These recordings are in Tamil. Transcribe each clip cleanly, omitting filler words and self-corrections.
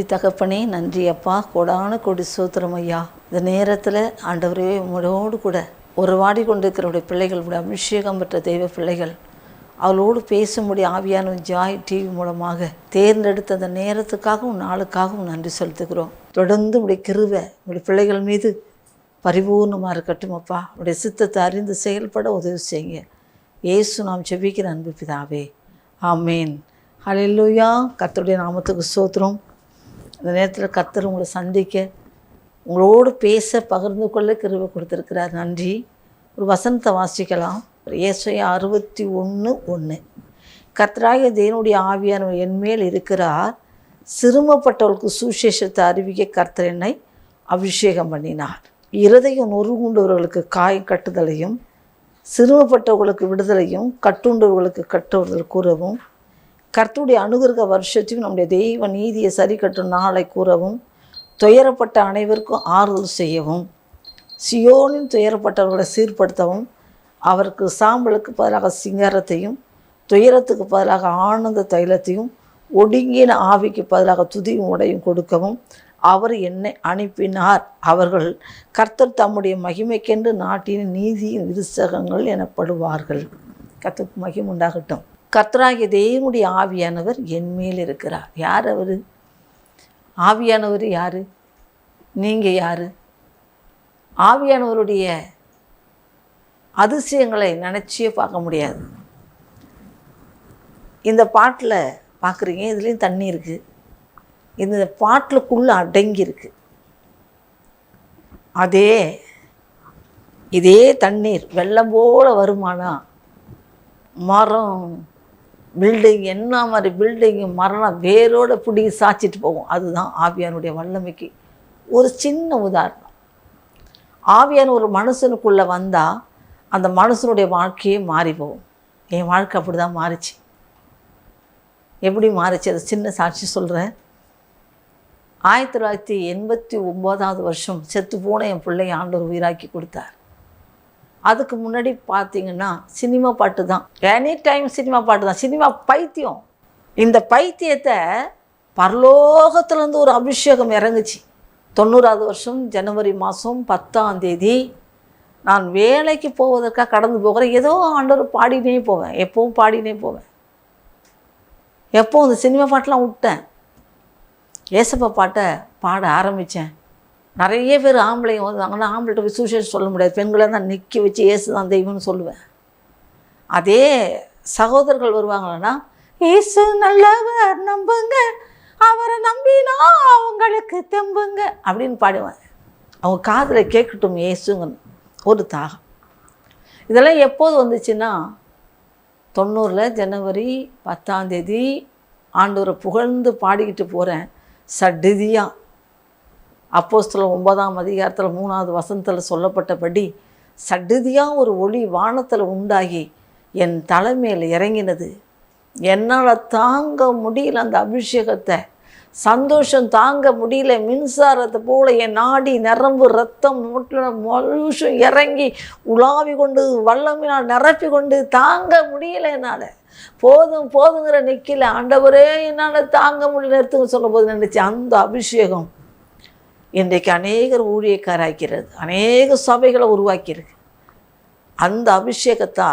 நன்றி தகப்பனே, நன்றி அப்பா, கொடான கொடி சோத்திரம் ஐயா. இந்த நேரத்தில் ஆண்டவரே உங்களோடு கூட உறவாடி கொண்டிருக்கிறவருடைய பிள்ளைகளுடைய அபிஷேகம் பெற்ற தெய்வ பிள்ளைகள் அவளோடு பேசும்படி ஆவியான ஜாய் டிவி மூலமாக தேர்ந்தெடுத்த அந்த நேரத்துக்காகவும் நாளுக்காகவும் நன்றி செலுத்துகிறோம். தொடர்ந்து உடைய கிருபை உடைய பிள்ளைகள் மீது பரிபூர்ணமாக இருக்கட்டும் அப்பா. உடைய சித்தத்தை அறிந்து செயல்பட உதவி செய்யுங்க. இயேசு நாம் செபிக்கிற அன்பு பிதாவே, ஆமேன். ஹல்லேலூயா. கர்த்தருடைய நாமத்துக்கு ஸ்தோத்திரம். இந்த நேரத்தில் கர்த்தர் உங்களை சந்திக்க, உங்களோடு பேச, பகிர்ந்து கொள்ள கிருபை கொடுத்துருக்கிறார். நன்றி. ஒரு வசனத்தை வாசிக்கலாம். ஏசாயா 61:1. கர்த்தராகிய தேவனுடைய ஆவியானவர் என்மேல் இருக்கிறார், சிறுமப்பட்டவர்களுக்கு சுவிசேஷத்தை அறிவிக்க கர்த்தர் என்னை அபிஷேகம் பண்ணினார். இருதயம் நொறுங்குண்டவர்களுக்கு காயம் கட்டுதலையும், சிறுமப்பட்டவர்களுக்கு விடுதலையும், கட்டுண்டவர்களுக்கு கட்டுதல் கூறவும், கர்த்தருடைய அனுகிரக வருஷத்தையும் நம்முடைய தெய்வ நீதியை சரி கட்டும் நாளை கூறவும், துயரப்பட்ட அனைவருக்கும் ஆறுதல் செய்யவும், சியோனின் துயரப்பட்டவர்களை சீர்படுத்தவும், அவருக்கு சாம்பலுக்கு பதிலாக சிங்காரத்தையும், துயரத்துக்கு பதிலாக ஆனந்த தைலத்தையும், ஒடுங்கின ஆவிக்கு பதிலாக துதியும் உடையும் கொடுக்கவும் அவர் என்னை அனுப்பினார். அவர்கள் கர்த்தர் தம்முடைய மகிமைக்கென்று நாட்டின் நீதியின் விருசகங்கள் எனப்படுவார்கள். கர்த்தருக்கு மகிமை உண்டாகட்டும். கர்த்தராகிய தேவனுடைய ஆவியானவர் என்மேல் இருக்கிறார். யார் அவர்? ஆவியானவர் யார்? நீங்கள் யார்? ஆவியானவருடைய அதிசயங்களை நினச்சியே பார்க்க முடியாது. இந்த பாட்டில் பார்க்குறீங்க, இதுலேயும் தண்ணி இருக்குது. இந்த பாட்டிலுக்குள்ளே அடங்கியிருக்கு. இதே தண்ணீர் வெள்ளம் போல் வருமானா, மரம், பில்டிங், என்ன மாதிரி பில்டிங்கு, மரம் வேரோடு பிடிங்கி சாய்ச்சிட்டு போகும். அதுதான் ஆவியானுடைய வல்லமைக்கு ஒரு சின்ன உதாரணம். ஆவியான ஒரு மனுஷனுக்குள்ளே வந்தால் அந்த மனுஷனுடைய வாழ்க்கையே மாறி போகும். என் வாழ்க்கை அப்படி தான் மாறிச்சு. எப்படி மாறிச்சு? அது சின்ன சாட்சி சொல்கிறேன். 1989 செத்து போன என் பிள்ளைய ஆண்டவர் உயிராக்கி கொடுத்தார். அதுக்கு முன்னாடி பார்த்திங்கன்னா சினிமா பாட்டு தான், எனி டைம் சினிமா பாட்டு தான், சினிமா பைத்தியம். இந்த பைத்தியத்தை பரலோகத்துலேருந்து ஒரு அபிஷேகம் இறங்குச்சு. 90 ஜனவரி மாதம் 10 நான் வேலைக்கு போவதற்காக கடந்து போகிறேன். ஏதோ ஆண்டவர் பாடினே போவேன், எப்பவும் பாடினே போவேன். எப்போவும் இந்த சினிமா பாட்டெலாம் விட்டேன். ஏசப்பா பாட்டை பாட ஆரம்பித்தேன். நிறைய பேர் ஆம்பளைங்க வந்தாங்கன்னா, ஆம்பளைகிட்ட போய் சுவிசேஷம் சொல்ல முடியாது, பெண்களை தான் நிற்க வச்சு ஏசு தான் தெய்வம்னு சொல்லுவேன். அதே சகோதரர்கள் வருவாங்கன்னா, ஏசு நல்லவர் நம்புங்க, அவரை நம்பினா அவங்களுக்கு தெம்புங்க அப்படின்னு பாடுவேன். அவங்க காதில் கேட்கட்டும் ஏசுங்கன்னு ஒரு தாகம். இதெல்லாம் எப்போது வந்துச்சுன்னா 90 ஜனவரி 10 ஆண்டவரை புகழ்ந்து பாடிக்கிட்டு போகிறேன். சடுதியாக அப்போஸ்தலர் 9 3 வசனத்தில் சொல்லப்பட்டபடி சடுதியாக ஒரு ஒளி வானத்தில் உண்டாகி என் தலைமையில் இறங்கினது. என்னால் தாங்க முடியல அந்த அபிஷேகத்தை, சந்தோஷம் தாங்க முடியல. மின்சாரத்தை போல் என் நாடி நரம்பு ரத்தம் முழுசும் இறங்கி உலாவி கொண்டு வல்லமையினால் நிரப்பி கொண்டு தாங்க முடியல. என்னால் போதுங்கிற நிற்கல. ஆண்டவரே என்னால் தாங்க முடியல, நிறுத்துங்க சொல்லும் போது நினச்சி அந்த அபிஷேகம் இன்றைக்கு அநேகர் ஊழியக்காராக்கிறது, அநேக சபைகளை உருவாக்கியிருக்கு. அந்த அபிஷேகத்தை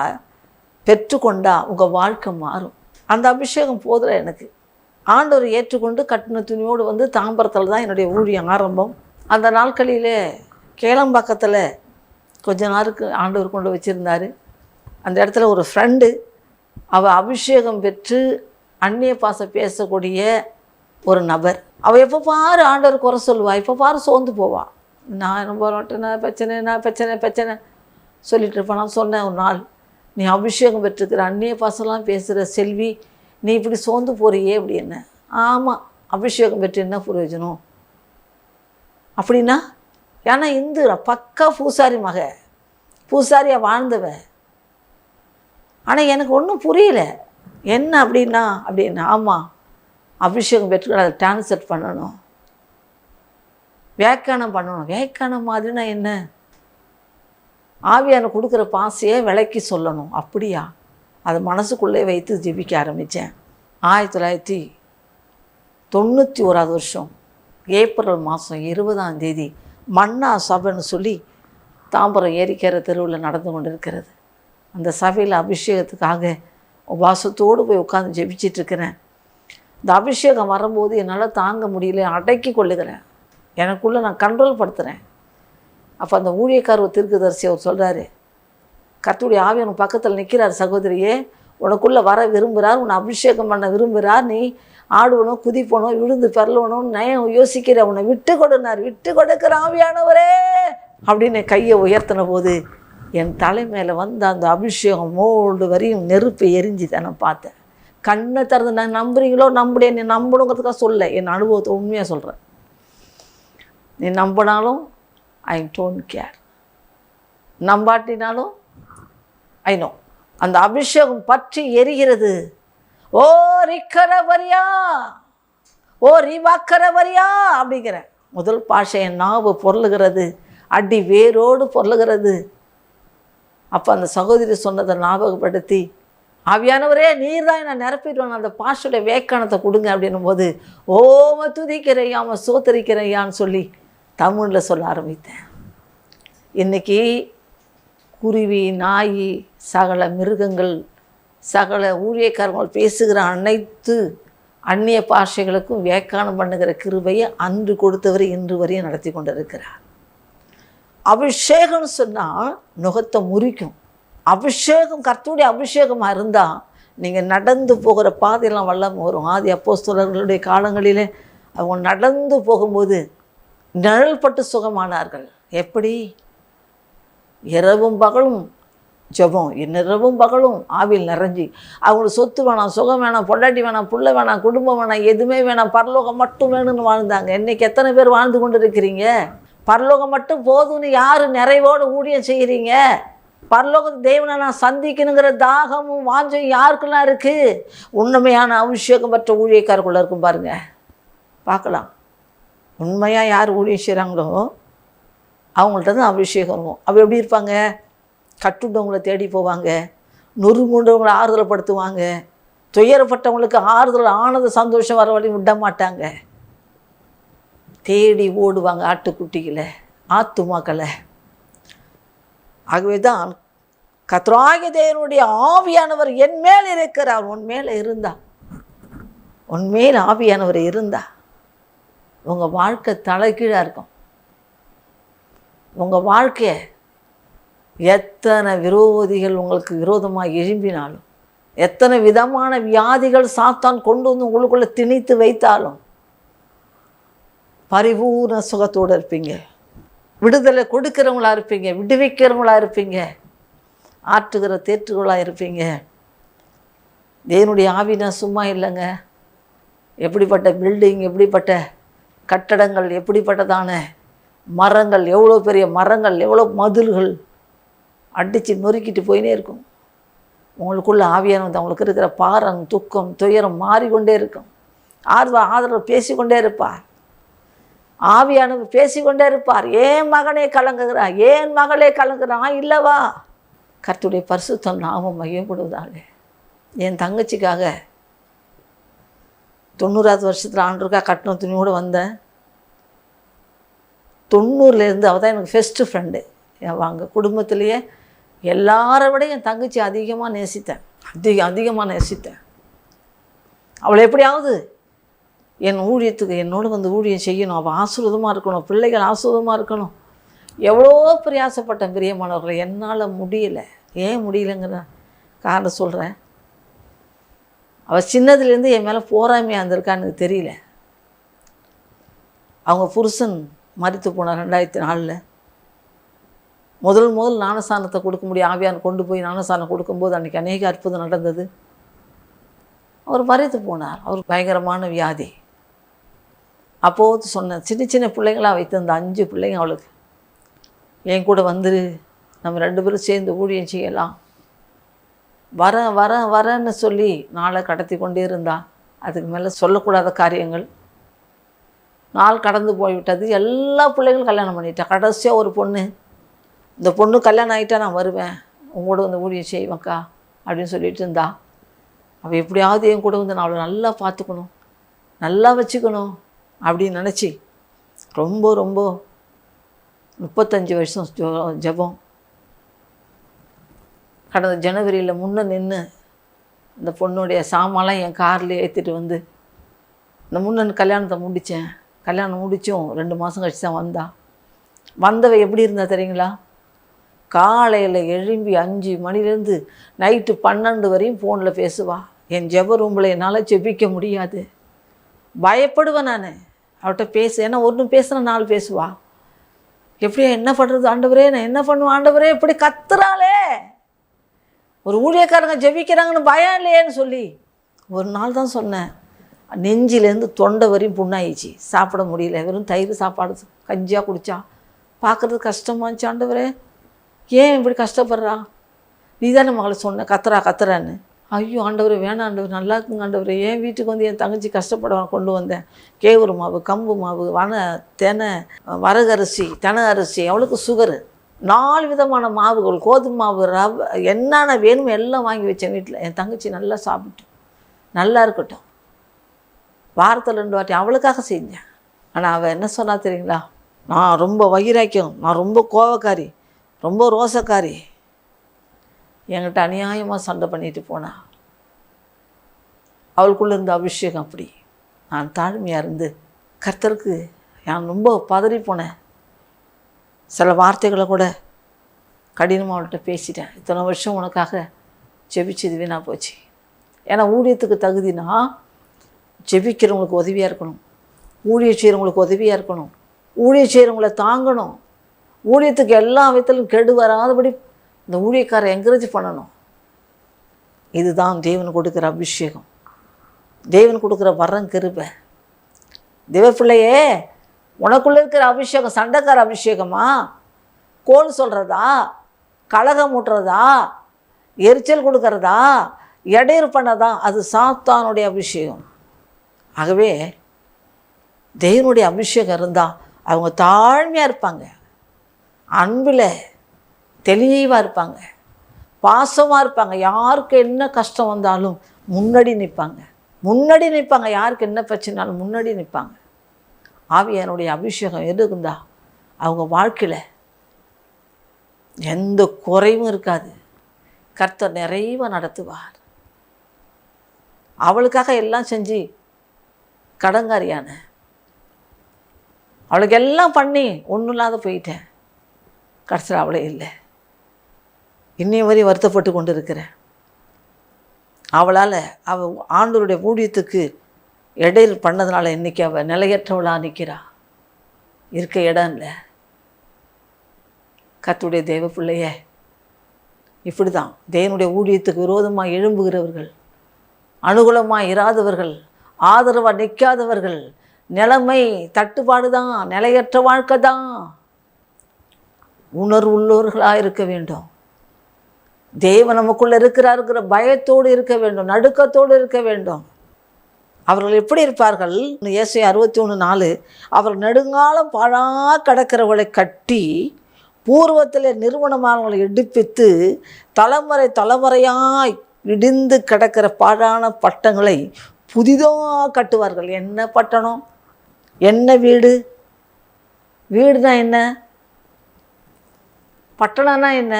பெற்றுக்கொண்டால் உங்கள் வாழ்க்கை மாறும். அந்த அபிஷேகம் போதில் எனக்கு ஆண்டவர் ஏற்றுக்கொண்டு கட்டின துணியோடு வந்து தாம்பரத்தில் தான் என்னுடைய ஊழியம் ஆரம்பம். அந்த நாட்களில் கேளம்பாக்கத்தில் கொஞ்ச நாளுக்கு ஆண்டவர் கொண்டு வச்சுருந்தார். அந்த இடத்துல ஒரு ஃப்ரெண்டு, அவள் அபிஷேகம் பெற்று அந்நிய பாசம் பேசக்கூடிய ஒரு நபர். அவள் எப்போ பாரு ஆண்டவர் குறை சொல்லுவாள், எப்போ பாரு சோர்ந்து போவாள். நான் பிரச்சனை சொல்லிட்டு இருப்பேன். நான் சொன்னேன் ஒரு நாள், நீ அபிஷேகம் பெற்றுக்கிற அந்நிய பாசம்லாம் பேசுகிற செல்வி, நீ இப்படி சோர்ந்து போறியே அப்படின்னு. ஆமாம், அபிஷேகம் பெற்று என்ன பிரயோஜனம் அப்படின்னா? ஏன்னா இந்து பக்கா பூசாரி பூசாரியாக வாழ்ந்தவன். ஆனால் எனக்கு ஒன்றும் புரியல என்ன அப்படின்னா. ஆமாம், அபிஷேகம் பெற்று அதை டிரான்ஸ்லேட் பண்ணணும், வியாக்கியானம் பண்ணணும். வியாக்கியானம் மாதிரினா என்ன? ஆவியான கொடுக்குற பாசையை விளக்கி சொல்லணும். அப்படியா? அதை மனசுக்குள்ளே வைத்து ஜெபிக்க ஆரம்பித்தேன். 1991 ஏப்ரல் மாதம் 20ஆம் தேதி மன்னா சபைன்னு சொல்லி தாம்பரம் ஏரிக்கரை தெருவில் நடந்து கொண்டு இருக்கிறது. அந்த சபையில் அபிஷேகத்துக்காக உபாசத்தோடு போய் உட்காந்து ஜெபிச்சிட்ருக்கிறேன். இந்த அபிஷேகம் வரும்போது என்னால் தாங்க முடியல, அடக்கி கொள்ளுகிறேன், எனக்குள்ளே நான் கண்ட்ரோல் படுத்துகிறேன். அப்போ அந்த ஊழியக்காரர் தீர்க்கதரிசி அவர் சொல்கிறாரு, கர்த்தருடைய ஆவி உன் பக்கத்தில் நிற்கிறார் சகோதரியே, உனக்குள்ளே வர விரும்புகிறார், உன்னை அபிஷேகம் பண்ண விரும்புகிறார், நீ ஆடுவனும் குதிப்பணும் விழுந்து பெறலணும் நயம் யோசிக்கிற, உன்னை விட்டு கொடுனார், விட்டு கொடுக்கிற ஆவியானவரே அப்படின்னு கையை உயர்த்தின போது என் தலை மேலே வந்து அந்த அபிஷேகம் மோல்டு வரையும் நெருப்பை எரிஞ்சுதை நான் பார்த்தேன். கண்ணை திறந்து நான் நம்புறீங்களோ நம்புடைய, நீ நம்பணுங்கிறதுக்காக சொல்ல, என் அனுபவத்தை உண்மையாக சொல்கிறேன். நீ நம்பினாலும் ஐ டோன்ட் கேர், நம்பாட்டினாலும் ஐ நோ. அந்த அபிஷேகம் பற்றி எரிகிறது. ஓ ரிக்கரவரியா, ஓ ரிவாக்கரவரியா அப்படிங்கிற முதல் பாஷை என் நாவு பொருளுகிறது, அடி வேரோடு பொருளுகிறது. அப்போ அந்த சகோதரி சொன்னதை ஞாபகப்படுத்தி, ஆவியானவரே நீர் தான் என்னை நிரப்பிடுவான், அந்த பாஷையோட வேக்கணத்தை கொடுங்க அப்படின்னும் போது, ஓம துதிக்கிறையாம சோத்தரிக்கிறையான்னு சொல்லி தமிழில் சொல்ல ஆரம்பித்தேன். இன்றைக்கி குருவி, நாய், சகல மிருகங்கள், சகல ஊழியக்காரங்கள் பேசுகிற அனைத்து அந்நிய பாஷைகளுக்கும் வேக்கானம் பண்ணுகிற கிருபையை அன்று கொடுத்தவரை இன்று வரையும் நடத்தி கொண்டு இருக்கிறார். அபிஷேகம்னு சொன்னால் நுகத்தை முறிக்கும். அபிஷேகம் கர்த்தருடைய அபிஷேகமாக இருந்தால் நீங்கள் நடந்து போகிற பாதையெல்லாம் வல்லமை வரும். ஆதி அப்போஸ்தலர்களுடைய காலங்களிலே அவங்க நடந்து போகும்போது நிழல் பட்டு சுகமானார்கள். எப்படி? இரவும் பகலும் ஜெபம், இரவும் பகலும் ஆவியில் நிறைஞ்சி, அவங்களுக்கு சொத்து வேணாம், சுகம் வேணாம், பொண்டாட்டி வேணாம், புள்ள வேணாம், குடும்பம் வேணாம், எதுவுமே வேணாம், பரலோகம் மட்டும் வேணும்னு வாழ்ந்தாங்க. இன்றைக்கி எத்தனை பேர் வாழ்ந்து கொண்டு இருக்கிறீங்க? பரலோகம் மட்டும் போதும்னு யார் நிறைவோடு ஊழியம் செய்கிறீங்க? பரலோகத்து தேவனை நான் சந்திக்கணுங்கிற தாகமும் வாஞ்சம் யாருக்கெல்லாம் இருக்குது? உண்மையான அபிஷேகம் பெற்ற ஊழியக்காரக்குள்ளே இருக்கும் பாருங்கள், பார்க்கலாம். உண்மையாக யார் ஊழியம் செய்கிறாங்களோ அவங்கள்ட்ட தான் அபிஷேகம் இருக்கும். அவள் எப்படி இருப்பாங்க? கட்டுண்டவங்களை தேடி போவாங்க, நொறுங்குண்டவங்களை ஆறுதல்படுத்துவாங்க, துயரப்பட்டவங்களுக்கு ஆறுதல் ஆனது சந்தோஷம் வர வரையும் விட மாட்டாங்க, தேடி ஓடுவாங்க ஆட்டுக்குட்டிகளை, ஆத்துமாக்களை. ஆகவே தான் கர்த்தராகிய தேவனுடைய ஆவியானவர் என் மேல் இருக்கிறார். உன் மேலே இருந்தா, உன் மேல் ஆவியானவர் இருந்தா உங்கள் வாழ்க்கை தலைகீழாக இருக்கும். உங்கள் வாழ்க்கையை எத்தனை விரோதிகள் உங்களுக்கு விரோதமாக எழும்பினாலும், எத்தனை விதமான வியாதிகள் சாத்தான் கொண்டு வந்து உங்களுக்குள்ளே திணித்து வைத்தாலும் பரிபூர்ண சுகத்தோடு இருப்பீங்க. விடுதலை கொடுக்கிறவங்களா இருப்பீங்க, விடுவிக்கிறவங்களா இருப்பீங்க, ஆற்றுகிற தேற்றுகளாக இருப்பீங்க. தேவனுடைய ஆவினா சும்மா இல்லைங்க. எப்படிப்பட்ட பில்டிங், எப்படிப்பட்ட கட்டடங்கள், எப்படிப்பட்டதான மரங்கள், எவ்வளோ பெரிய மரங்கள், எவ்வளோ மதில்கள் அடித்து நொறுக்கிட்டு போயினே இருக்கும். உங்களுக்குள்ள ஆவியானது அவங்களுக்கு இருக்கிற பாரம், துக்கம், துயரம் மாறிக்கொண்டே இருக்கும். ஆதரவு பேசிக்கொண்டே இருப்பார். ஆவியானவர் பேசிக்கொண்டே இருப்பார். ஏன் மகனே கலங்குகிறா, ஏன் மகளே கலங்குறான் இல்லவா? கர்த்தருடைய பரிசுத்தம் நாமம் மையப்படுவதாக. என் தங்கச்சிக்காக 90வது வருஷத்தில் ஆண்டுக்காக கட்டண துணியோடு வந்தேன். 90லேருந்து அவள் தான் எனக்கு ஃபெஸ்ட்டு ஃப்ரெண்டு. வாங்க குடும்பத்திலேயே எல்லாரை விட என் தங்கச்சி அதிகமாக நேசித்தேன், அதிகமாக நேசித்தேன். அவளை எப்படியாவது என் ஊழியத்துக்கு என்னோடு வந்து ஊழியம் செய்யணும், அவள் ஆசீர்வாதமாக இருக்கணும், பிள்ளைகள் ஆசீர்வாதமாக இருக்கணும். எவ்வளோ பிரயாசப்பட்டேன் பிரியமானவர்களை, என்னால் முடியலை. ஏன் முடியலைங்கிற காரணம் சொல்கிறேன். அவள் சின்னதுலேருந்து என் மேலே போராமையாக இருந்திருக்கான்னு எனக்கு தெரியல. அவங்க புருஷன் மரித்து போனார் 2004. முதல் ஞானஸ்தானத்தை கொடுக்க முடியும் ஆவியான் கொண்டு போய் ஞானஸ்தானம் கொடுக்கும்போது அன்றைக்கி அநேக அற்புதம் நடந்தது. அவர் மரித்து போனார். அவர் பயங்கரமான வியாதி. அப்போது சொன்னேன், சின்ன சின்ன பிள்ளைங்களாக வைத்திருந்த 5 பிள்ளைங்க அவளுக்கு, என் கூட வந்துரு, நம்ம 2 பேரும் சேர்ந்து ஊழியம் செய்யலாம், வரேன்னு சொல்லி நாளை கடத்தி கொண்டே இருந்தா. அதுக்கு மேலே சொல்லக்கூடாத காரியங்கள். நாள் கடந்து போய்விட்டது. எல்லா பிள்ளைகளும் கல்யாணம் பண்ணிட்டேன். கடைசியாக ஒரு பொண்ணு, இந்த பொண்ணு கல்யாணம் ஆகிட்டா நான் வருவேன், உங்களோட வந்து ஊழியம் செய்வேன்க்கா அப்படின்னு சொல்லிட்டு இருந்தா. அவள் எப்படியாவது என் கூட வந்து நான் அவளை நல்லா பார்த்துக்கணும், நல்லா வச்சுக்கணும் அப்படின்னு நினச்சி ரொம்ப ரொம்ப 35 வருஷம் ஜெபம். கடந்த ஜனவரியில் முன்னே நின்று அந்த பொண்ணுடைய சாமான்லாம் என் காரில் ஏற்றிட்டு வந்து இந்த முன்னன் கல்யாணத்தை முடித்தேன். கல்யாணம் முடித்தும் 2 மாதம் கழிச்சு தான் வந்தவ எப்படி இருந்தா தெரியுங்களா? காலையில் எழும்பி 5 மணிலேருந்து நைட்டு 12 வரையும் ஃபோனில் பேசுவா. என் ஜெப ரூமில் என்னால் ஜெபிக்க முடியாது, பயப்படுவேன் நான் அவட்ட பேச. ஏன்னா ஒன்றும் பேசுகிற 4 பேசுவா. எப்படியா என்ன பண்ணுறது ஆண்டவரே, நான் என்ன பண்ணுவேன் ஆண்டவரே, இப்படி கத்துறாளே, ஒரு ஊழியக்காரங்க ஜெபிக்கிறாங்கன்னு பயம் இல்லையேன்னு சொல்லி ஒரு நாள் தான் சொன்னேன். நெஞ்சிலேருந்து தொண்டை வரையும் புண்ணாயிடுச்சு, சாப்பிட முடியல. வெறும் தயிர் சாப்பாடு கஞ்சியாக குடித்தா பார்க்குறது கஷ்டமாச்சு. ஆண்டவரே ஏன் இப்படி கஷ்டப்படுறா, நீ தானே மகளை சொன்ன கத்துறான்னு. ஐயோ ஆண்டவர் வேணாம் ஆண்டவர், நல்லா இருக்குங்க ஆண்டவர். என் வீட்டுக்கு வந்து என் தங்கச்சி கஷ்டப்பட கொண்டு வந்தேன். கேவுரு மாவு, கம்பு மாவு, தெனை, வரகரிசி, தெனை அரிசி, அவளுக்கு சுகரு, 4 விதமான மாவுகள், கோதுமை மாவு, ரவை, என்னென்ன வேணுமோ எல்லாம் வாங்கி வச்சேன் வீட்டில். என் தங்கச்சி நல்லா சாப்பிட்டு நல்லா இருக்கட்டும். வாரத்தில் 2 வாட்டி அவளுக்காக செஞ்சேன். ஆனால் அவள் என்ன சொன்னா தெரியுங்களா? நான் ரொம்ப வைராக்கியம், நான் ரொம்ப கோவக்காரி, ரொம்ப ரோசக்காரி, என்கிட்ட அநியாயமாக சண்டை பண்ணிட்டு போனா. அவளுக்குள்ளே இருந்த அபிஷேகம் அப்படி. நான் தாழ்மையாக இருந்து கர்த்தருக்கு நான் ரொம்ப பதறி போனேன். சில வார்த்தைகளை கூட கடினமாக அவள்கிட்ட பேசிட்டேன். இத்தனை வருஷம் உனக்காக ஜெபிச்சது வீணாக போச்சு. ஏன்னா ஊழியத்துக்கு தகுதினா ஜெபிக்கிறவங்களுக்கு உதவியாக இருக்கணும், ஊழியம் செய்கிறவங்களுக்கு உதவியாக இருக்கணும், ஊழியம் செய்கிறவங்களை தாங்கணும், ஊழியத்துக்கு எல்லா விதத்திலும் கெடு வராதபடி இந்த ஊழியக்காரை என்கரேஜ் பண்ணணும். இதுதான் தேவன் கொடுக்குற அபிஷேகம், தேவன் கொடுக்குற வரம், கிருபை. தேவப்பிள்ளையே, உனக்குள்ளே இருக்கிற அபிஷேகம் சண்டைக்கார அபிஷேகமா, கோல் சொல்கிறதா, கலகம் ஊட்டுறதா, எரிச்சல் கொடுக்கறதா, இடையூறு பண்ணதா, அது சாத்தானுடைய அபிஷேகம். ஆகவே தேவனுடைய அபிஷேகம் இருந்தால் அவங்க தாழ்மையாக இருப்பாங்க, அன்பில் தெளிவாக இருப்பாங்க, பாசமாக இருப்பாங்க. யாருக்கு என்ன கஷ்டம் வந்தாலும் முன்னாடி நிற்பாங்க, யாருக்கு என்ன பிரச்சனைனாலும் முன்னாடி நிற்பாங்க. ஆவியானுடைய அபிஷேகம் இருந்தா அவங்க வாழ்க்கையில் எந்த குறைவும் இருக்காது. கர்த்தர் நிறைவாக நடத்துவார். அவளுக்காக எல்லாம் செஞ்சு கடங்காரியான, அவளுக்கு எல்லாம் பண்ணி ஒன்றும் இல்லாத போயிட்டேன். கடைசியில் அவளே இல்லை. இன்னைய வரையும் வருத்தப்பட்டு கொண்டு இருக்கிறேன். அவளால் அவள் ஆண்டவருடைய ஊழியத்துக்கு இடையில் பண்ணதுனால இன்றைக்கி அவள் நிலையற்றவளாக நிற்கிறா. இருக்க இடம் இல்லை. கர்த்தருடைய தேவ பிள்ளையே, இப்படி தான் தேவனுடைய ஊழியத்துக்கு விரோதமாக எழும்புகிறவர்கள், அனுகூலமாக இராதவர்கள், ஆதரவாக நிற்காதவர்கள், நிலைமை தட்டுப்பாடு தான், நிலையற்ற வாழ்க்கை தான், உணர்வு உள்ளவர்களாக இருக்க வேண்டும். தேவன் நமக்குள்ளே இருக்கிறாருங்கிற பயத்தோடு இருக்க வேண்டும், நடுக்கத்தோடு இருக்க வேண்டும். அவர்கள் எப்படி இருப்பார்கள்? ஏசாயா 61:4, அவர் நெடுங்காலம் பாழா கிடக்கிறவர்களை கட்டி பூர்வத்தில் நிறுவனமானவர்களை எடுப்பித்து தலைமுறையாய் இடிந்து கிடக்கிற பாழான பட்டங்களை புதிதாக கட்டுவார்கள். என்ன பட்டணம், என்ன வீடு? வீடுனா என்ன, பட்டணம்னா என்ன?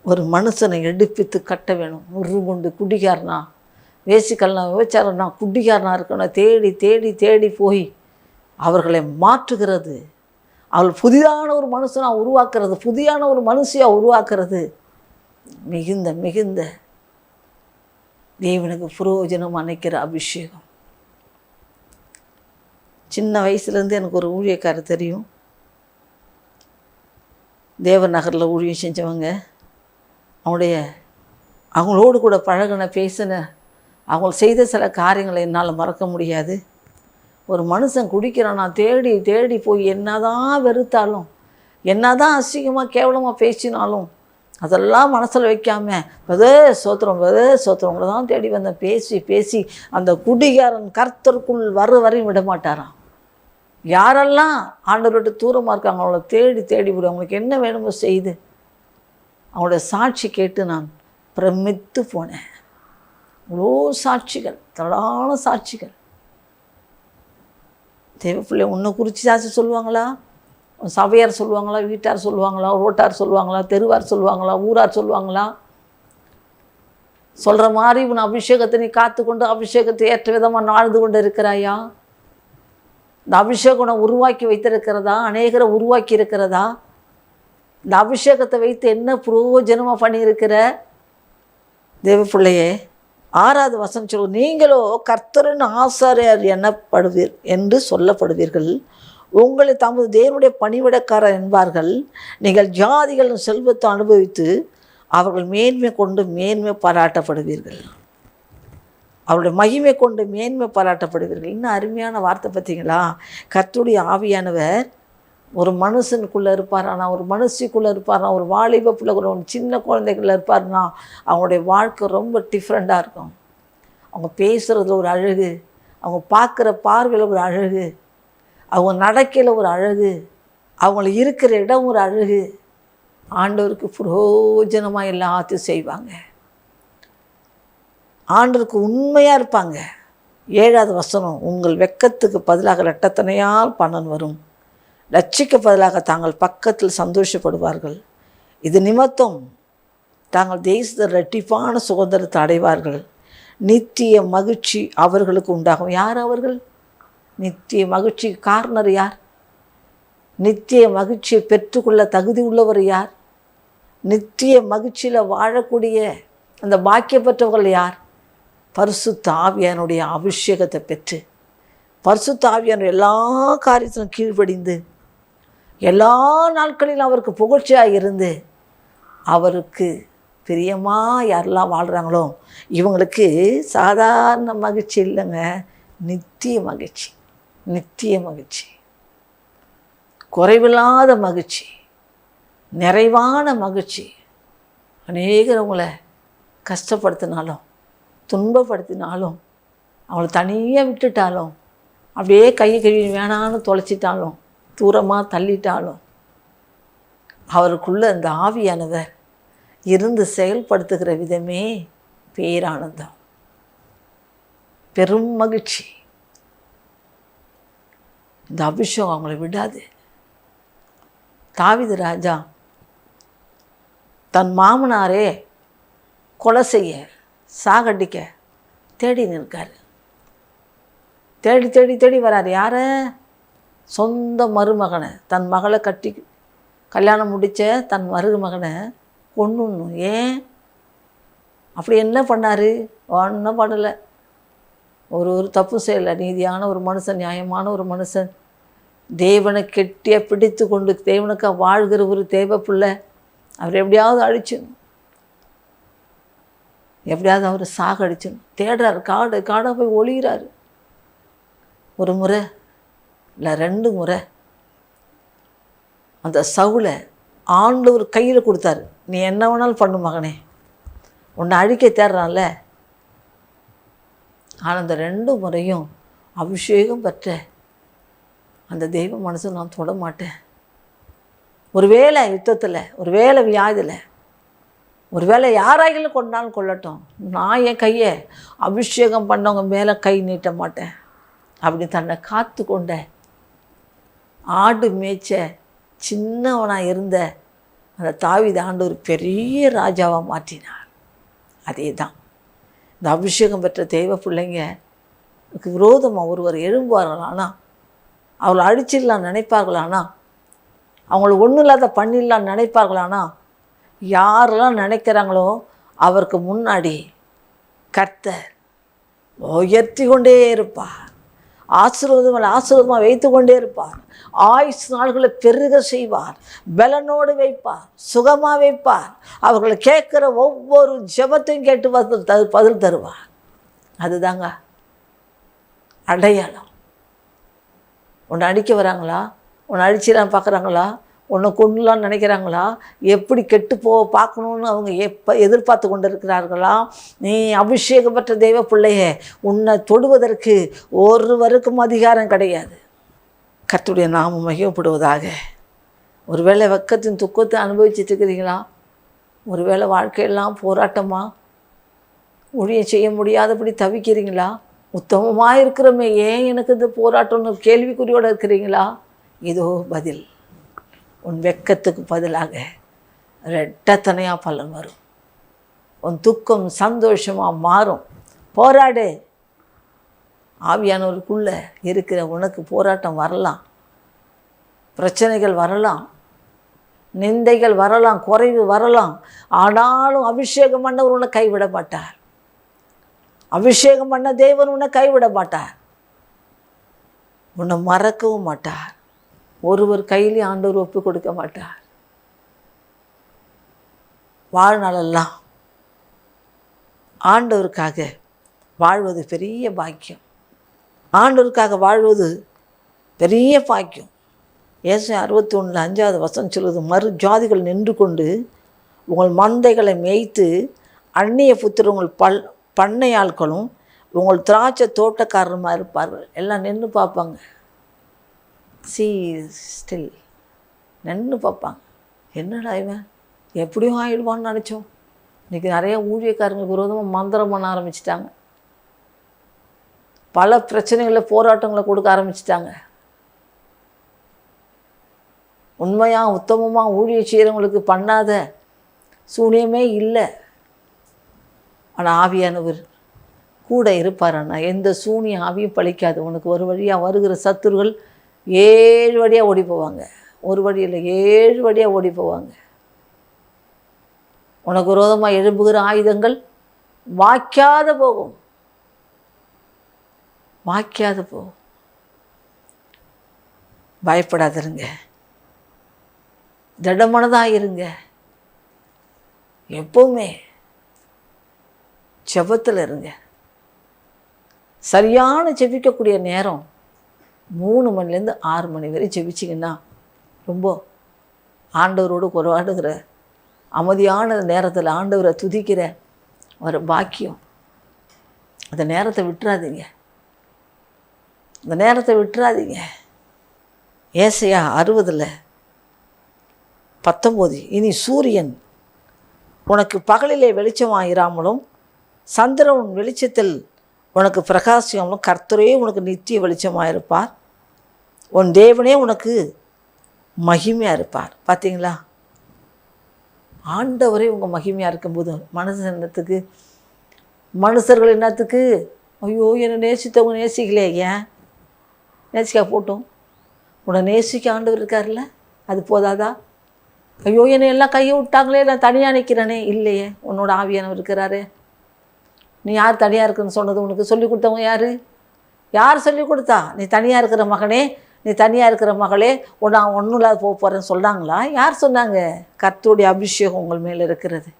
ஒரு மனுஷனை எடுப்பித்து கட்ட வேணும். முருகுண்டு குடிகாரனா, வேசிக்கல்னா, விபச்சாரனா, குடிகாரனா இருக்கணும். தேடி தேடி தேடி போய் அவர்களை மாற்றுகிறது. அவள் புதிதான ஒரு மனுஷனாக உருவாக்குறது, புதியான ஒரு மனுஷியாக உருவாக்குறது மிகுந்த தேவனுக்கு புரோஜனம் நினைக்கிற அபிஷேகம். சின்ன வயசுலேருந்து எனக்கு ஒரு ஊழியக்காரர் தெரியும். தேவன் நகரில் ஊழியம் செஞ்சவங்க. அவங்களோடு கூட பழகின, பேசின, அவங்க செய்த சில காரியங்களை என்னால் மறக்க முடியாது. ஒரு மனுஷன் குடிக்கிறான், நான் தேடி தேடி போய் என்னதான் வெறுத்தாலும், என்னதான் அசிங்கமாக கேவலமாக பேசினாலும் அதெல்லாம் மனசில் வைக்காமல் வெதே சோத்திரம் உங்களை தான் தேடி வந்தேன். பேசி பேசி அந்த குடிகாரன் கர்த்தருக்குள் வரையும் விட மாட்டாராம். யாரெல்லாம் ஆண்டவர்கிட்ட தூரமாக இருக்காங்க அவங்கள தேடி தேடி விடும். அவங்களுக்கு என்ன வேணுமோ செய்து அவங்களோட சாட்சி கேட்டு நான் பிரமித்து போனேன். இவ்வளோ சாட்சிகள், தடான சாட்சிகள். தேவ பிள்ளை உன்னை குறித்து சாட்சி சொல்லுவாங்களா? சபையார் சொல்லுவாங்களா? வீட்டார் சொல்லுவாங்களா? ரோட்டார் சொல்லுவாங்களா? தெருவார் சொல்லுவாங்களா? ஊரார் சொல்லுவாங்களா? சொல்கிற மாதிரி உன் அபிஷேகத்தை நீ காத்துக்கொண்டு அபிஷேகத்தை ஏற்ற விதமாக வாழ்ந்து கொண்டு இருக்கிறாயா? இந்த அபிஷேகம் உன்னை உருவாக்கி வைத்திருக்கிறதா? அநேகரை உருவாக்கி இருக்கிறதா? இந்த அபிஷேகத்தை வைத்து என்ன பிரயோஜனமாக பண்ணியிருக்கிற? தேவ பிள்ளையே, 6வது வசனம் சொல்லுவோம், நீங்களோ கர்த்தரின் ஆசாரியர் எனப்படுவீர் என்று சொல்லப்படுவீர்கள். உங்களை தமது தேவனுடைய பணிவிடக்காரர் என்பார்கள். நீங்கள் ஜாதிகளின் செல்வத்தை அனுபவித்து அவர்கள் மேன்மை கொண்டு மேன்மை பாராட்டப்படுவீர்கள். அவருடைய மகிமை கொண்டு மேன்மை பாராட்டப்படுவீர்கள். இன்னும் அருமையான வார்த்தை பார்த்தீங்களா? கர்த்தருடைய ஆவியானவர் ஒரு மனுஷனுக்குள்ளே இருப்பாரானா, ஒரு மனுஷிக்குள்ளே இருப்பார்னா, ஒரு வாலிப பிள்ளை, ஒரு சின்ன குழந்தைக்குள்ளே இருப்பார்னா, அவங்களுடைய வாழ்க்கை ரொம்ப டிஃப்ரெண்ட்டாக இருக்கும். அவங்க பேசுகிறதுல ஒரு அழகு, அவங்க பார்க்குற பார்வையில் ஒரு அழகு, அவங்க நடக்கையில் ஒரு அழகு, அவங்கள இருக்கிற இடம் ஒரு அழகு. ஆண்டவருக்கு பிரயோஜனமாக எல்லாத்தையும் செய்வாங்க. ஆண்டவருக்கு உண்மையாக இருப்பாங்க. 7வது வசனம், உங்கள் வெட்கத்துக்கு பதிலாக இரட்டத்தனையால் பலன் வரும். லட்சிக்க பதிலாக தாங்கள் பக்கத்தில் சந்தோஷப்படுவார்கள். இது நிமித்தம் தாங்கள் தேசத்தில் இரட்டிப்பான சுதந்திரத்தை அடைவார்கள். நித்திய மகிழ்ச்சி அவர்களுக்கு உண்டாகும். யார் அவர்கள்? நித்திய மகிழ்ச்சிக்கு காரணர் யார்? நித்திய மகிழ்ச்சியை பெற்றுக்கொள்ள தகுதி உள்ளவர் யார்? நித்திய மகிழ்ச்சியில் வாழக்கூடிய அந்த பாக்கியப்பட்டவர்கள் யார்? பரிசுத்த ஆவியானுடைய அபிஷேகத்தை பெற்று, பரிசுத்த ஆவியான எல்லா காரியத்திலும் கீழ்ப்படிந்து, எல்லா நாட்களிலும் அவருக்கு புகழ்ச்சியாக இருந்து, அவருக்கு பிரியமாக யாரெல்லாம் வாழ்கிறாங்களோ இவங்களுக்கு சாதாரண மகிழ்ச்சி இல்லைங்க, நித்திய மகிழ்ச்சி. நித்திய மகிழ்ச்சி, குறைவில்லாத மகிழ்ச்சி, நிறைவான மகிழ்ச்சி. அநேகரவங்களை கஷ்டப்படுத்தினாலும் துன்பப்படுத்தினாலும் அவளை தனியாக விட்டுட்டாலும் அப்படியே கையை கழுவி வேணான்னு தொலைச்சிட்டாலும் தூரமாக தள்ளிட்டாலும் அவருக்குள்ள அந்த ஆவியானவர் இருந்து செயல்படுத்துகிற விதமே பேரானந்தம், பெரும் மகிழ்ச்சி. இந்த அபிஷேகம் அவங்கள விடாது. தாவீது ராஜா தன் மாமனாரே கொலை செய்ய சாகடிக்க தேடி நிற்கார். தேடி தேடி தேடி வரார். யாரை? சொந்த மருமகனை, தன் மகளை கல்யாணம் முடித்த தன் மருமகனை கொன்னுடணும். ஏன்? அப்படி என்ன பண்ணார்? ஒன்றும் பண்ணலை. ஒரு தப்பு செய்யலை. நீதியான ஒரு மனுஷன், நியாயமான ஒரு மனுஷன், தேவனை கெட்டியாக பிடித்து கொண்டு தேவனுக்காக வாழ்கிற ஒரு தேவ பிள்ளை, அவர் எப்படியாவது அழிச்சிடணும், எப்படியாவது அவர் சாகடிச்சிடணும். தேடுறார். காடாக போய் ஒளிகிறார். ஒரு முறை இல்லை 2 முறை அந்த சவுலை ஆண்டவர் கையில் கொடுத்தாரு. நீ என்ன வேணாலும் பண்ணு மகனே, உன்னை அழிக்க தேடுறான்ல. ஆனால் அந்த 2 முறையும் அபிஷேகம் பெற்ற அந்த தெய்வ மனசை நான் தொட மாட்டேன். ஒரு வேளை யுத்தத்தில், ஒரு வேளை வியாதியில், ஒரு வேளை யாராகிலும் கொண்டாலும் கொள்ளட்டும், நான் என் கையை அபிஷேகம் பண்ணவங்க மேலே கை நீட்ட மாட்டேன். அப்படி தன்னை காத்து கொண்ட, ஆடு மேய்ச்ச சின்னவனாக இருந்த அந்த தாவீது ஆண்டவர் பெரிய ராஜாவாக மாற்றினார். அதே தான் இந்த அபிஷேகம் பெற்ற தெய்வ பிள்ளைங்க விரோதமாக ஒருவர் எழும்புவார்களானா, அவளை அழிச்சிடலாம் நினைப்பார்களானா, அவங்கள ஒன்றும் இல்லாத பண்ணிடலாம் நினைப்பார்களானா, யாரெல்லாம் நினைக்கிறாங்களோ அவருக்கு முன்னாடி கர்த்தர் உயர்த்தி கொண்டே இருப்பார். ஆசீர்வாதமாக வைத்து கொண்டே இருப்பார். ஆயுசு நாள்களை பெருக செய்வார். பலனோடு வைப்பார். சுகமாக வைப்பார். அவர்களை கேட்குற ஒவ்வொரு ஜெபத்தையும் கேட்டு பதில் தருவார். அதுதாங்க அடையாளம். உன்னை அடிக்க வராங்களா? உன்னை அடிச்சிடலாம் பார்க்குறாங்களா? உன்னை கொண்டுலான்னு நினைக்கிறாங்களா? எப்படி கெட்டு பார்க்கணுன்னு அவங்க எதிர்பார்த்து கொண்டு இருக்கிறார்களா? நீ அபிஷேகம் பெற்ற தெய்வ பிள்ளையே, உன்னை தொடுவதற்கு ஒருவருக்கும் அதிகாரம் கிடையாது. கர்த்தருடைய நாமம் மகிமைப்படுவதாக. ஒருவேளை வெட்கத்தின் துக்கத்தை அனுபவிச்சுட்டு இருக்கிறீங்களா? ஒருவேளை வாழ்க்கையெல்லாம் போராட்டமாக ஊழியம் செய்ய முடியாதபடி தவிக்கிறீங்களா? உத்தமமாக இருக்கிறோமே, ஏன் எனக்கு இந்த போராட்டம்னு கேள்விக்குறியோடு இருக்கிறீங்களா? இதோ பதில். உன் வெட்கத்துக்கு பதிலாக ரெட்டத்தனையாக பலன் வரும். உன் துக்கம் சந்தோஷமாக மாறும். போராடு. ஆவியானவருக்குள்ளே இருக்கிற உனக்கு போராட்டம் வரலாம், பிரச்சனைகள் வரலாம், நிந்தைகள் வரலாம், குறைவு வரலாம். ஆனாலும் அபிஷேகம் பண்ணவர் உன்னை கைவிட மாட்டார். அபிஷேகம் பண்ண தேவன் உன்னை கைவிட மாட்டார். உன்னை மறக்கவும் மாட்டார். ஒருவர் கையிலே ஆண்டவர் ஒப்பு கொடுக்க மாட்டார். வாழ்நாளெல்லாம் ஆண்டவருக்காக வாழ்வது பெரிய பாக்கியம். ஆண்டவருக்காக வாழ்வது பெரிய பாக்கியம். ஏசாயா 61:5 சொல்லுது, மறு ஜாதிகள் நின்று கொண்டு உங்கள் மந்தைகளை மேய்த்து அந்நிய புத்திர உங்கள் பண்ணையாட்களும் உங்கள் திராட்சை தோட்டக்காரருமாக இருப்பார்கள். எல்லாம் நின்று பார்ப்பாங்க. ஸ்டில் நின்று பார்ப்பாங்க. என்னடா இவன் எப்படியும் ஆயிடுவான்னு நினச்சோம். இன்றைக்கி நிறைய ஊழியக்காரங்களுக்கு விரோதமாக மந்திரம் பண்ண ஆரம்பிச்சிட்டாங்க. பல பிரச்சனைகளை போராட்டங்களை கொடுக்க ஆரம்பிச்சிட்டாங்க. உண்மையாக உத்தமமாக ஊழிய செய்கிறவங்களுக்கு பண்ணாத சூனியமே இல்லை. ஆனால் ஆவியானவர் கூட இருப்பார். ஆனால் எந்த சூனிய ஆவியும் பழிக்காது. உனக்கு ஒரு வழியாக வருகிற சத்துருகள் 7 வழியாக ஓடி போவாங்க. ஒரு வழியில் 7 வழியாக ஓடி போவாங்க. உனக்கு விரோதமாக எழும்புகிற ஆயுதங்கள் வாய்க்காத போகும், வாய்க்காத போகும். பயப்படாதிருங்க, திடமனதாக இருங்க. எப்பவுமே ஜெபத்தில் இருங்க. சரியான ஜெபிக்கக்கூடிய நேரம் 3 மணிலேருந்து 6 மணி வரை ஜெபிச்சிங்கன்னா ரொம்ப ஆண்டவரோடு உறவாடுகிற அமைதியான நேரத்தில் ஆண்டவரை துதிக்கிற ஒரு பாக்கியம். அந்த நேரத்தை விட்டுறாதீங்க, அந்த நேரத்தை விட்டுறாதீங்க. ஏசாயா 60:19 இனி சூரியன் உனக்கு பகலிலே வெளிச்சமாயிராமலும் சந்திரன் வெளிச்சத்தில் உனக்கு பிரகாசியாமலும் கர்த்தரே உனக்கு நித்திய வெளிச்சமாயிருப்பார். உன் தேவனே உனக்கு மகிமையாக இருப்பார். பார்த்தீங்களா? ஆண்டவரே உங்கள் மகிமையாக இருக்கும்போது மனுஷர்கள் என்னத்துக்கு ஐயோ என்னை நேசித்தவங்க நேசிக்கலையே, ஏன் நேசிக்கா போட்டோம். உன்னை நேசிக்க ஆண்டவர் இருக்கார்ல, அது போதாதா? ஐயோ என்னை எல்லாம் கையை விட்டாங்களே, நான் தனியாக நிற்கிறேனே. இல்லையே, உன்னோட ஆவியானவர் இருக்கிறாரே. நீ யார் தனியாக இருக்குன்னு சொன்னது? உனக்கு சொல்லிக் கொடுத்தவங்க யார் சொல்லிக் கொடுத்தா? நீ தனியாக இருக்கிற மகனே, நீ தனியாக இருக்கிற மகளே, நான் ஒன்றும் இல்லாத போக போகிறேன்னு சொன்னாங்களா? யார் சொன்னாங்க? கர்த்தருடைய அபிஷேகம் உங்கள் மேலே இருக்கிறது,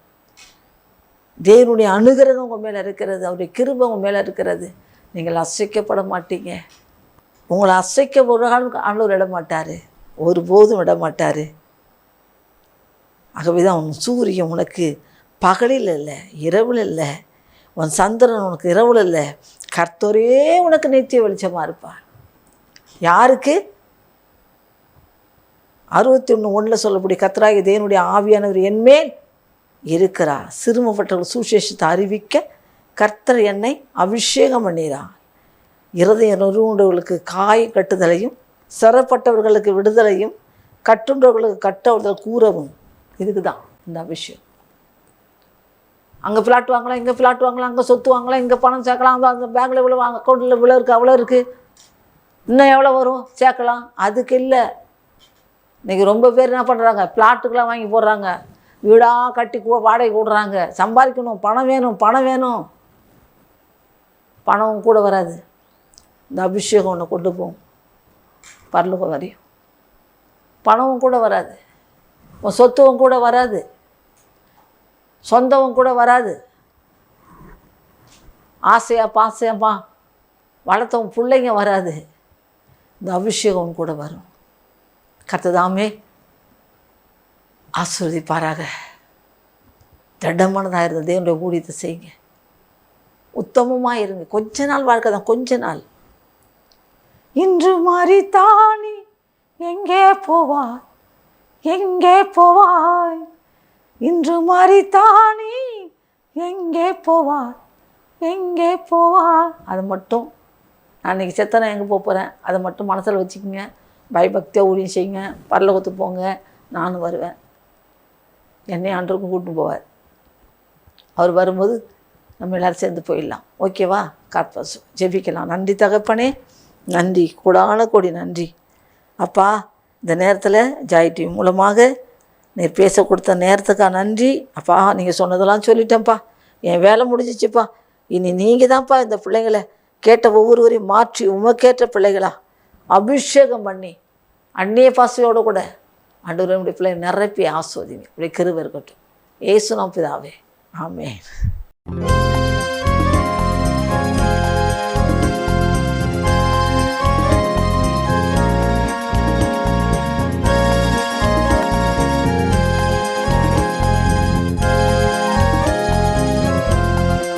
தேவனுடைய அனுகிரகம் உங்கள் மேலே இருக்கிறது, அவருடைய கிருபை உங்கள் மேலே இருக்கிறது. நீங்கள் அசைக்கப்பட மாட்டீங்க. உங்களை அசைக்க ஒரு காலம் ஆண்டவர் விட மாட்டார், ஒருபோதும் விட மாட்டார். ஆகவே தான் உன் சூரியன் உனக்கு பகலில் இல்லை, இரவில் இல்லை. உன் சந்திரன் உனக்கு இரவில் இல்லை. கர்த்தரே உனக்கு நித்திய வெளிச்சமாக இருப்பார். யாருக்கு? 61:1 சொல்லக்கூடிய கர்த்தராகிய தேவனுடைய ஆவியானவர் என்மேல் இருக்கிறார். சிறுமப்பட்டவர்கள் சுவிசேஷத்தை அறிவிக்க கர்த்தர் என்னை அபிஷேகம் பண்ணிறார். இருதய நொறுங்குண்டவர்களுக்கு காய் கட்டுதலையும் சிறப்பட்டவர்களுக்கு விடுதலையும் கட்டுன்றவர்களுக்கு கட்டவர்கள் கூறவும். இதுக்கு தான் இந்த அபிஷேகம். அங்கே ஃப்ளாட் வாங்கலாம், இங்கே ஃப்ளாட் வாங்கலாம், அங்கே சொத்து வாங்கலாம், இங்கே பணம் சேர்க்கலாம், அந்த பேங்கில் இவ்வளோ அக்கௌண்ட்டில் இவ்வளோ இருக்குது, அவ்வளோ இருக்குது, இன்னும் எவ்வளோ வரும் சேர்க்கலாம். அதுக்கு இல்லை. இன்றைக்கி ரொம்ப பேர் என்ன பண்ணுறாங்க? ஃப்ளாட்டுக்கெலாம் வாங்கி போடுறாங்க, வீடாக கட்டி வாடகை விடுறாங்க. சம்பாதிக்கணும், பணம் வேணும், பணம் வேணும். பணமும் கூட வராது. இந்த அபிஷேகம் ஒன்று கொண்டு போகும் பரலோகம் வரையும். பணமும் கூட வராது, உன் சொத்துவும் கூட வராது, சொந்தமும் கூட வராது. பாசையம்மா வளர்த்தவன் பிள்ளைங்க வராது. இந்த அபிஷேகம் கூட வரும். கர்த்ததாமே ஆசீர்வதிப்பாராக. திடமானதாக இருந்த தேவனுடைய ஊழியத்தை செய்யுங்க, உத்தமமாக இருங்க. கொஞ்ச நாள் வாழ்க்கை தான், கொஞ்ச நாள். இன்று மரித்தானி எங்கே போவாய், எங்கே போவாய், இன்று மரித்தானி எங்கே போவாய், எங்கே போவா, அது மட்டும் நான் இன்றைக்கி செத்தனை எங்கே போகிறேன் அதை மட்டும் மனசில் வச்சுக்கோங்க. பயபக்தியாக ஊழியம் செய்யுங்க, பரலோகத்துக்கு போங்க, நானும் வருவேன். என்னை ஆண்டவருக்கும் கூட்டின்னு போவார். அவர் வரும்போது நம்ம எல்லோரும் சேர்ந்து போயிடலாம். ஓகேவா? கார்பாஸ் ஜெபிக்கலாம். நன்றி தகப்பனே, நன்றி, கூடான கோடி நன்றி அப்பா. இந்த நேரத்தில் ஜாய் டிவி மூலமாக நீர் பேச கொடுத்த நேரத்துக்காக நன்றி அப்பா. நீங்கள் சொன்னதெல்லாம் சொல்லிட்டேன்ப்பா, என் வேலை முடிஞ்சிச்சுப்பா. இனி நீங்கள் தான்ப்பா இந்த பிள்ளைங்களை கேட்ட ஒவ்வொருவரையும் மாற்றி உமக்கேற்ற பிள்ளைகளா அபிஷேகம் பண்ணி அந்நிய பாசையோடு கூட ஆண்டவரே நம்முடைய பிள்ளைங்க நிரப்பி ஆஸ்வதிங்க. இப்படி கிருபை இருக்கட்டும். இயேசு நாமம் பிதாவே, ஆமென்.